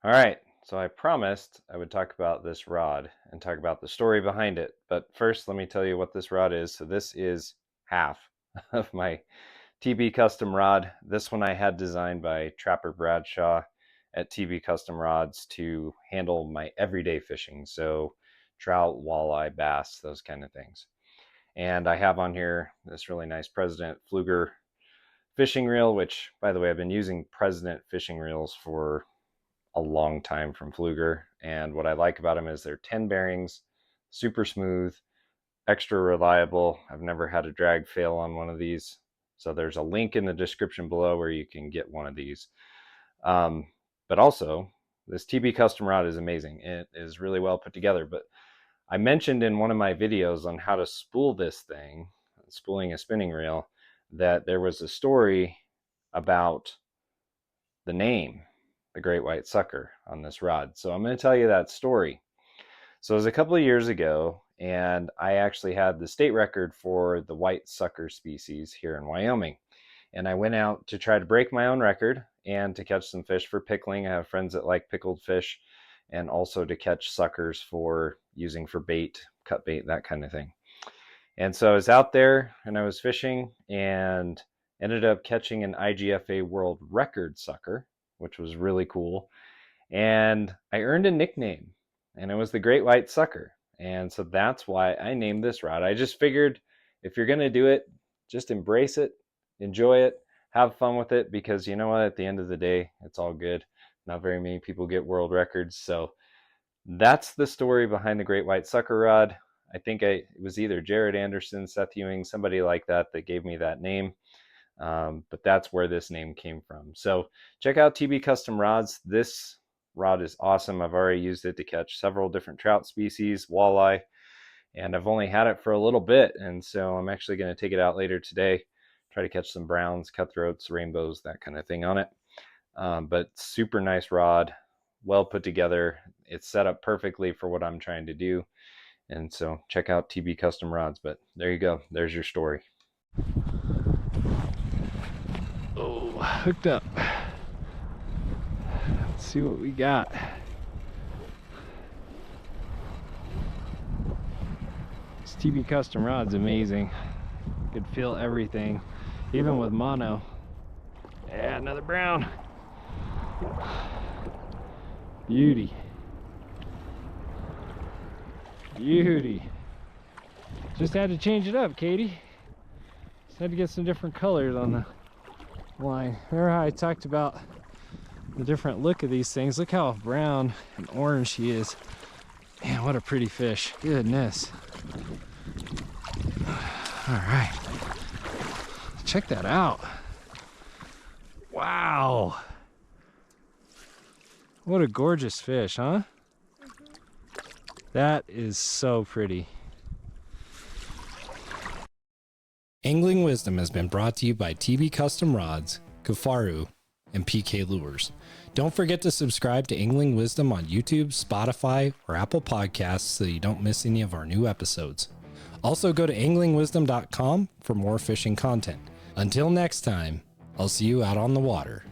All right, so I promised I would talk about this rod and talk about the story behind it. But first, let me tell you what this rod is. So this is half of my TB Custom rod. This one I had designed by Trapper Bradshaw at TB Custom Rods to handle my everyday fishing. So trout, walleye, bass, those kind of things. And I have on here this really nice President Pflueger fishing reel, which, by the way, I've been using President fishing reels for a long time from Pflueger. And what I like about them is they're 10 bearings, super smooth, extra reliable. I've never had a drag fail on one of these. So there's a link in the description below where you can get one of these. But also, this TB Custom rod is amazing. It is really well put together. But I mentioned in one of my videos on how to spool this thing, spooling a spinning reel, that there was a story about the name, the great white sucker, on this rod. So I'm going to tell you that story. So it was a couple of years ago, and I actually had the state record for the white sucker species here in Wyoming. And I went out to try to break my own record and to catch some fish for pickling. I have friends that like pickled fish, and also to catch suckers for using for bait, cut bait, that kind of thing. And so I was out there and I was fishing and ended up catching an IGFA world record sucker, which was really cool. And I earned a nickname, and it was the Great White Sucker. And so that's why I named this rod. I just figured if you're going to do it, just embrace it, enjoy it, have fun with it, because you know what? At the end of the day, it's all good. Not very many people get world records. So that's the story behind the Great White Sucker rod. I think it was either Jared Anderson, Seth Ewing, somebody like that gave me that name. But that's where this name came from. So check out TB Custom Rods. This rod is awesome. I've already used it to catch several different trout species, walleye, and I've only had it for a little bit. And so I'm actually going to take it out later today, try to catch some browns, cutthroats, rainbows, that kind of thing on it. But super nice rod, well put together. It's set up perfectly for what I'm trying to do. And so check out TB Custom Rods. But there you go. There's your story. Oh, hooked up. Let's see what we got. This TB Custom rod's amazing. You could feel everything, even with mono. Yeah, another brown. Beauty. Beauty. Just had to change it up, Katie. Just had to get some different colors on the line. Remember how I talked about the different look of these things? Look how brown and orange he is. Man, what a pretty fish. Goodness. All right. Check that out. Wow. What a gorgeous fish, huh? That is so pretty. Angling Wisdom has been brought to you by TB Custom Rods, Kufaru, and PK Lures. Don't forget to subscribe to Angling Wisdom on YouTube, Spotify, or Apple Podcasts so you don't miss any of our new episodes. Also go to anglingwisdom.com for more fishing content. Until next time, I'll see you out on the water.